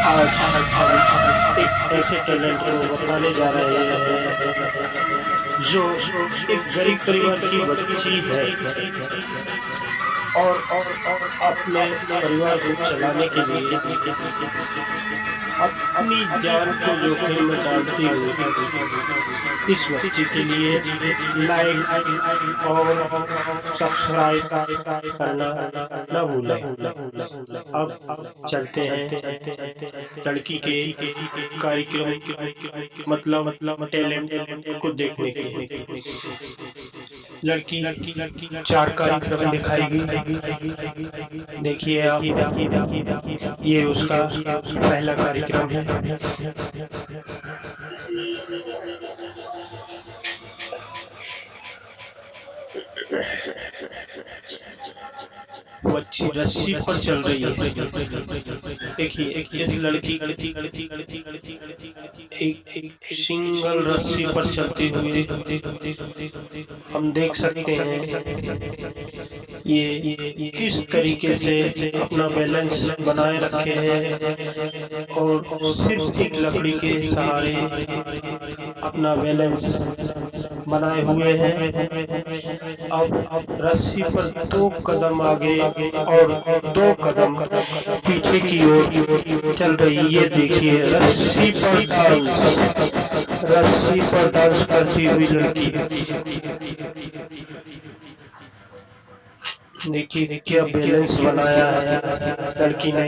आज हम एक ऐसे टैलेंट को बताने जा रहे हैं जो एक गरीब परिवार की बच्ची है और अपने परिवार को चलाने के लिए अपनी जान को जोखिम में डालती हुई इस बच्ची के लिए लाइक और सब्सक्राइब करना न भूलें। अब चलते हैं लड़की के कार्यक्रम मतलब टैलेंट को देखने के लिए। लड़की चार कार्यक्रम दिखाएगी। देखिए आप, ये उसका पहला कार्यक्रम है। बच्ची रस्सी पर चल रही है। देखिए एक लड़की एक सिंगल रस्सी पर चलते हुए हम देख सकते हैं ये किस तरीके से अपना बैलेंस बनाए रखे हैं और सिर्फ एक लकड़ी के सहारे अपना बैलेंस बनाए हुए हैं। अब रस्सी पर 2 कदम आगे और 2 कदम पीछे की ओर चल रही। ये देखिए रस्सी पर डांस करती हुई लड़की। देखिए क्या बैलेंस बनाया है लड़की ने।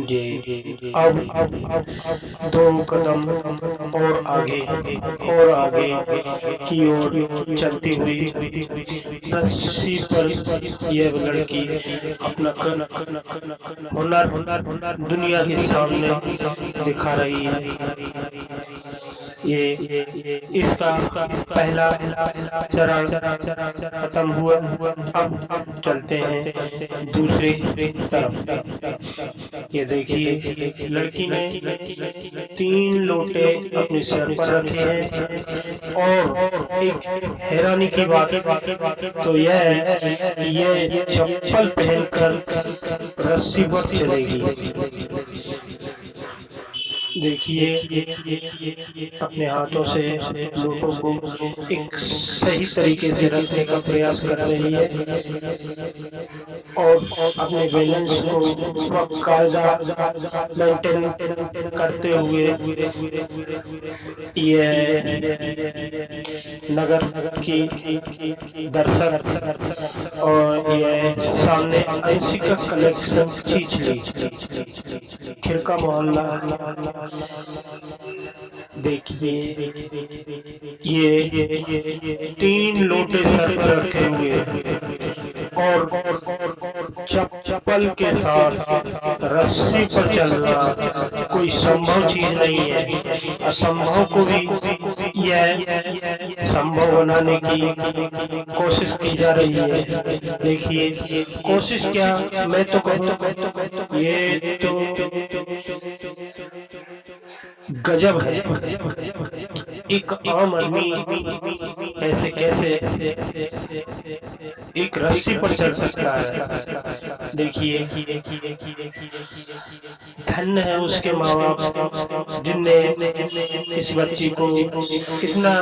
जी अब 2 कदम और आगे की ओर चलती हुई रस्सी पर यह लड़की अपना हुनर दुनिया के सामने दिखा रही है। ये इसका पहला चरण खत्म हुआ। अब चलते हैं दूसरे तरफ। ये देखिए लड़की ने 3 लोटे अपने सर पर रखे हैं और एक हैरानी की बात तो यह है कि ये चप्पल पहनकर रस्सी पर चलेगी। देखिए अपने हाथों से लोटों को एक सही तरीके से रखने का प्रयास कर रही है और अपने बैलेंस को कायदा मेंटेन करते हुए ये नगर की दर्शक और ये सामने ऐसी का कलेक्शन चीचली खिरका मोहल्ला। देखिए ये 3 लोटे सर पर रखे हुए और चप्पल के साथ रस्सी पर चलना कोई संभव चीज नहीं है। असंभव को भी यह संभव बनाने की कोशिश की जा रही है। देखिए कोशिश क्या, मैं तो कहूँ ये तो गजब है। एक आम आदमी ऐसे कैसे एक रस्सी पर चल सकता है। देखिए धन्य है उसके माँ बाप जिनने इस बच्ची को कितना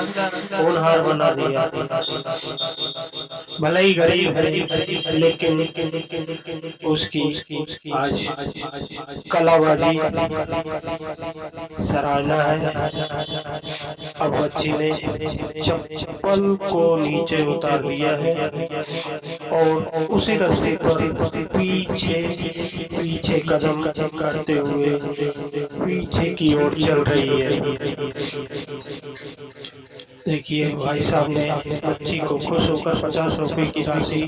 होनहार बना दिया। भले ही गरीब है लेकिन उसकी आज कलाबाजी सराहना है। अब बच्ची ने चप्पल को नीचे उतार दिया है और उसी रास्ते पर पीछे कदम करते हुए पीछे की ओर चल रही है। देखिए भाई साहब ने बच्ची को खुश होकर 50 रुपए की राशि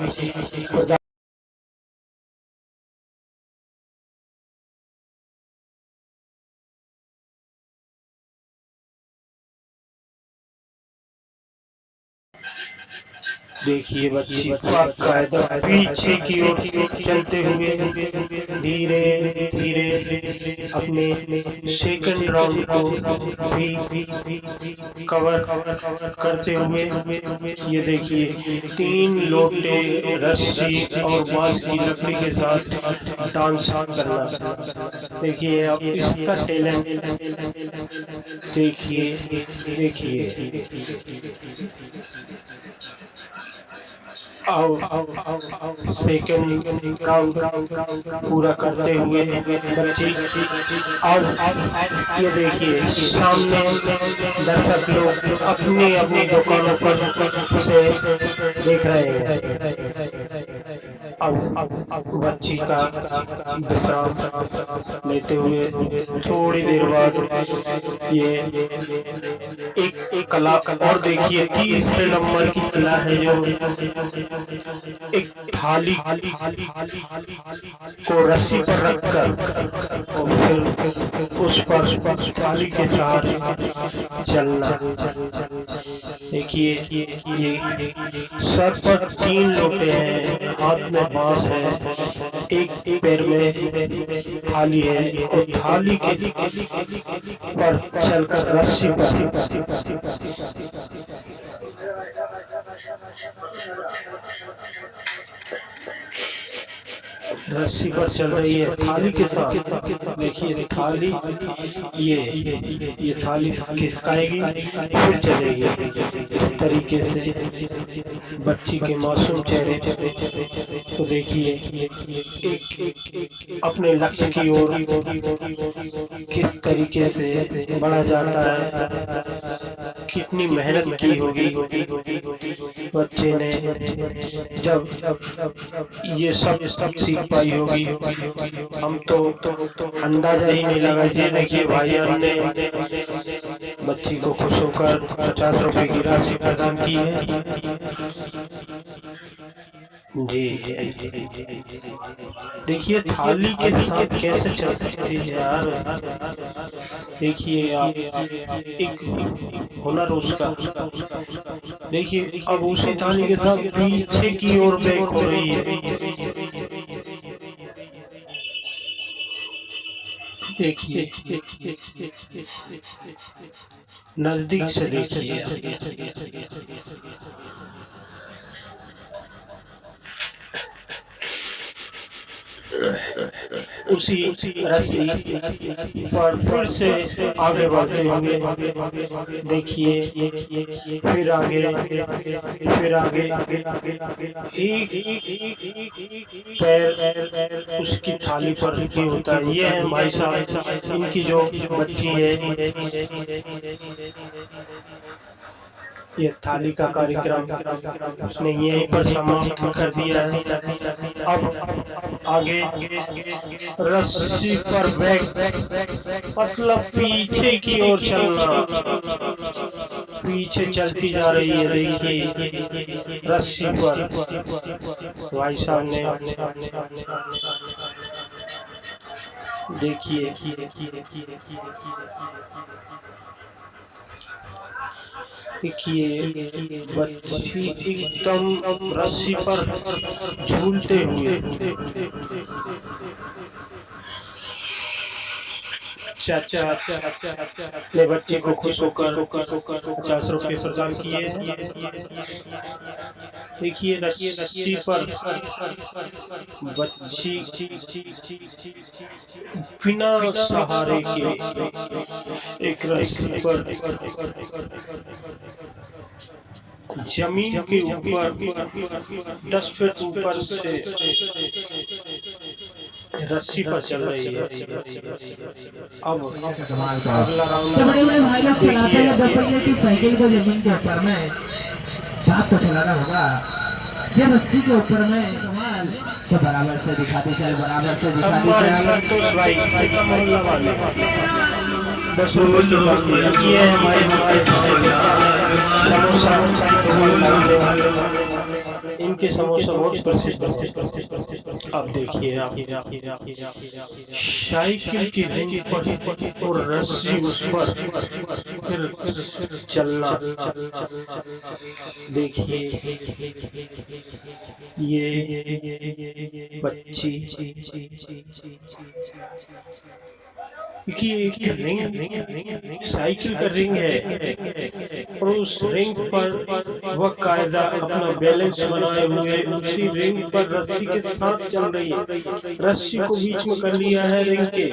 देखिए बच्ची कायदा पीछे की ओर चलते हुए धीरे धीरे अपने सेकंड राउंड को भी कवर करते हुए ये देखिए 3 लोटे रस्सी और बांस की लकड़ी के साथ डांस करना। देखिए अब इसका टैलेंट देखिए सेकंड राउंड पूरा करते हुए बच्ची अब ये देखिए सामने दर्शक लोग अपनी अपनी दुकानों पर से देख रहे हैं। अब बच्ची का विश्राम लेते हुए थोड़ी देर बाद ये एक कला और देखिए 30 नंबर की कला है जो एक थाली को रस्सी पर रखकर और फिर उस पर थाली के साथ चलना। देखिए ये सर पर 3 लोटे हैं, हाथ में बांस है, एक पैर में थाली है और थाली के पर चलकर रस्सी पर चल रही है थाली के साथ। देखिए थाली ये थाली खिसकाएगी फिर चलेगी। इस तरीके से बच्ची के मासूम चेहरे तो देखिए एक अपने लक्ष्य की ओर किस तरीके से बढ़ा जाता है। कितनी मेहनत की होगी बच्चे ने जब ये सब सीख पाई होगी। हम तो अंदाजा ही नहीं लगा। ये देखिए भाईजान ने बच्ची को खुश होकर 50 रुपए की राशि प्रदान की है। जी देखिए थाली के साथ कैसे चल सकती है यार। देखिए आप एक हुनर उसका। देखिए अब उसी थाली के साथ पीछे की ओर बैक हो रही है। देखिए नजदीक से देखिए उसी रस्सी पर फिर से आगे बढ़ते होंगे। देखिए फिर आगे एक पैर उसकी थाली पर भी होता है। ये है भाई साहब इनकी जो बच्ची है। ये थाली का कार्यक्रम उसने यहीं पर समाप्त कर दिया है। अब आगे रस्सी पर बैक मतलब पीछे की ओर चलना। पीछे चलती जा रही है। देखिए रस्सी पर भाई साहब ने देखिए बच्ची एकदम रस्सी पर झूलते हुए चाचा ने बच्चे को खुश होकर 50 रुपए प्रदान किए। देखिए रस्सी पर बच्ची बिना सहारे के एक रस्सी पर जमीन के ऊपर 10 फीट ऊपर से रस्सी पर चल रही है। अब अगला राउंड देखिए साइकिल को जमीन के ऊपर में हाथ को चलाना होगा। ये रस्सी के ऊपर में कमाल तो बराबर से दिखाते चल बराबर से दिखाते इनके समोसा बहुत प्रसिद्ध। अब देखिए साइकिल की रिंग पर और रस्सी उस पर फिर चलना। देखिए ये बच्ची कि एक रिंग, साइकिल का रिंग है और उस रिंग पर वह कायदा अपना बैलेंस बनाए हुए उसी रिंग पर रस्सी के साथ चल रही है। रस्सी को बीच में कर लिया है रिंग के,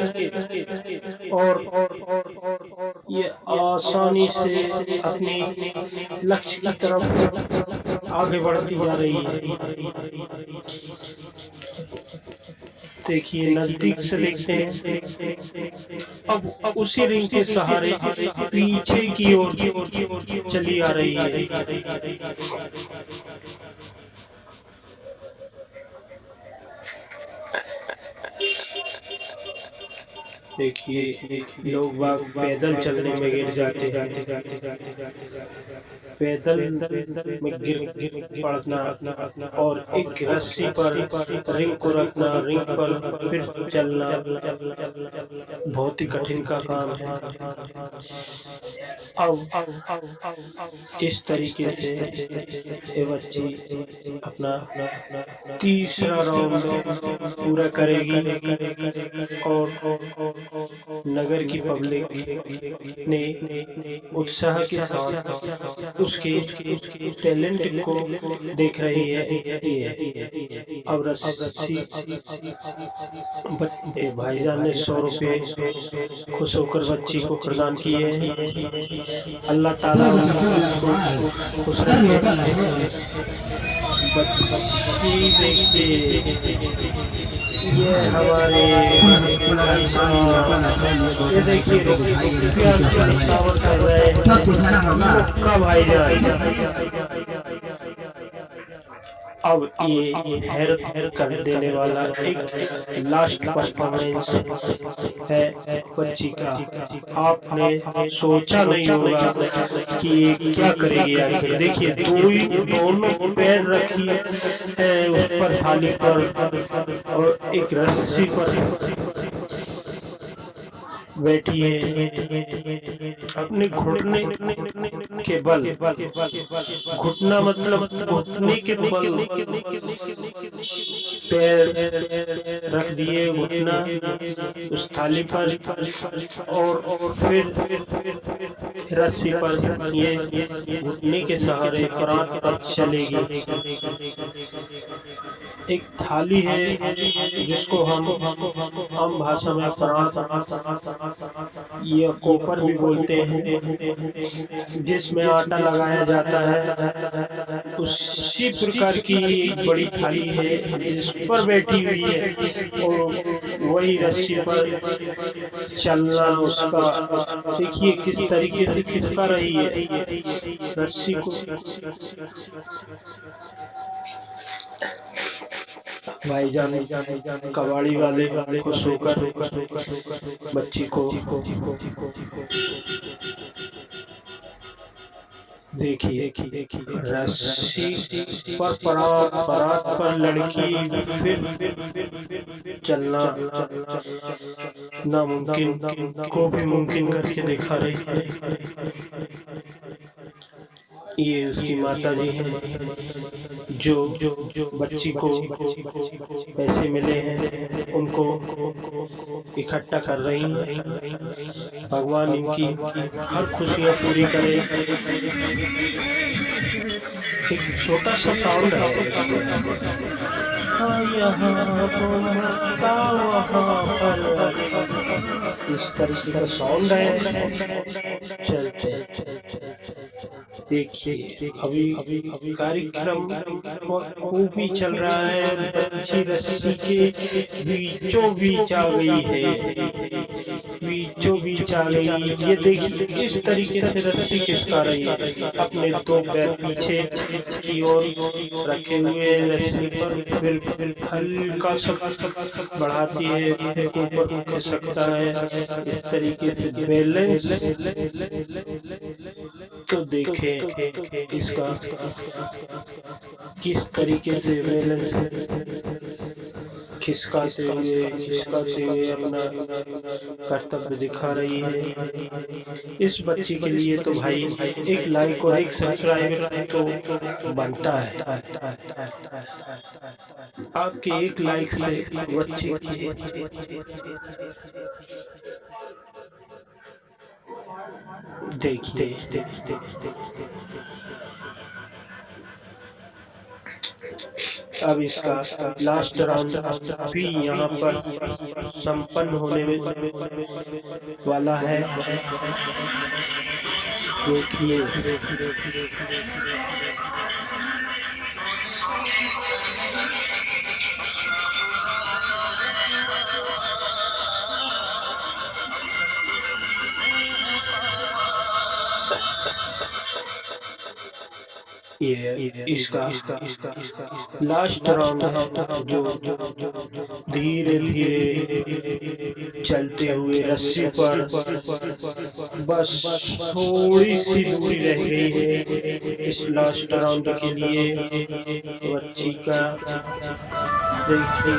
और ये आसानी से अपने लक्ष्य की तरफ आगे बढ़ती जा रही है। देखिए नजदीक से देखते हैं, अब उसी रिंग के सहारे पीछे की ओर चली आ रही है। देखिए लोग बाग पैदल चलने में गिर जाते हैं, पैदल में गिर पड़ना और एक रस्सी पर रिंग को रखना, रिंग पर फिर चलना बहुत ही कठिन का काम है। अब इस तरीके से ये बच्ची अपना तीसरा राउंड पूरा करेगी और नगर की पब्लिक ने उत्साह के साथ उसके टैलेंट को देख रही है। अब रस्सी भाईजान ने 100 रुपये खुश होकर बच्ची को प्रदान किए हैं। अल्लाह ताला उनको खुश रखे। बच्ची देखिए ये हमारे ये देखिए क्या क्या निछावर कर रहे हैं कब भाईजान। अब ये हैरत कर देने वाला एक लास्ट परफॉर्मेंस है बच्ची का। आपने सोचा नहीं होगा कि ये क्या करेगी आखिर। देखिए दोनों पैर रखी है उस पर थाली पर और एक रस्सी पर बैठी है अपने घुटने के बल, घुटना मतलब घुटने के बल पैर रख दिए, घुटना उस थाली पर और फिर रस्सी पर ये घुटने के सहारे प्रांत पर चलेगी। एक थाली है जिसको हम आम भाषा में प्रांत या कोपर भी बोलते हैं, जिसमें आटा लगाया जाता है। उसी प्रकार की एक बड़ी थाली है जिस पर बैठी हुई है और वही रस्सी पर चलना उसका। देखिए किस तरीके से खिसका रही है रस्सी को। भाईजान कबाड़ी वाले को सोकर बच्ची को देखिए रस्सी पर परात पर लड़की फिर चलना नामुमकिन को भी मुमकिन करके दिखा रही है। ये उसकी माता जी हैं जो बच्ची को पैसे मिले हैं उनको इकट्ठा कर रही हैं। भगवान इनकी हर खुशियाँ पूरी करे। एक छोटा सा साउंड है इस तरह का साउंड है। चलते देखिए अभी कार्यक्रम खूब ही चल रहा है। बच्ची रस्सी के बीचों बीच आ गई है, बीचों बीच आ गई। ये देखिए किस तरीके से रस्सी खिसका रही है। अपने दो पैर पीछे की ओर रखे हुए रस्सी पर फिर हल्का सा बढ़ाती है, ऊपर खिसकता है। इस तरीके से बैलेंस तो देखें इसका किस तरीके से बैलेंस खिसकाते हुए अपना कर्तव्य दिखा रही है। इस बच्ची के लिए तो भाई एक लाइक और एक सब्सक्राइब तो बनता है। आपके एक लाइक से बच्ची देखिए अब इसका लास्ट राउंड भी यहाँ पर संपन्न होने वाला है। देखिए ये इसका लास्ट राउंड है जो धीरे धीरे चलते हुए रस्सी पर बस थोड़ी सी दूरी रह गई है इस लास्ट राउंड के लिए। बच्ची का देखिए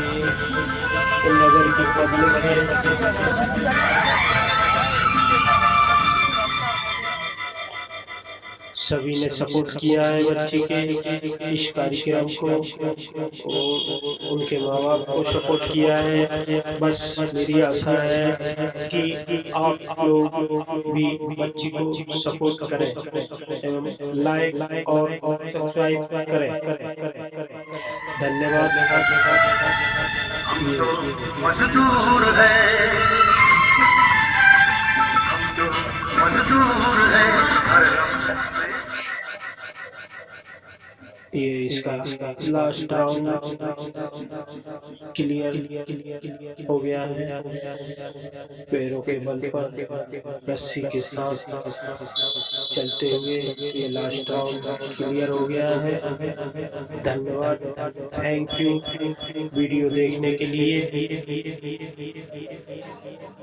नगर की पब्लिक है, सभी ने सपोर्ट किया है बच्ची के इस कार्यक्रम को और उनके माँ बाप को सपोर्ट किया है। बस मेरी आशा है कि आप लोग भी बच्ची को सपोर्ट करें एवं लाइक और सब्सक्राइब करें। धन्यवाद। मजदूर है, हम तो मजदूर है, ये इसका लास्ट राउंड क्लियर हो गया है। पैरों के बल पर रस्सी के साथ चलते हुए ये लास्ट राउंड क्लियर हो गया है। धन्यवाद, थैंक यू वीडियो देखने के लिए।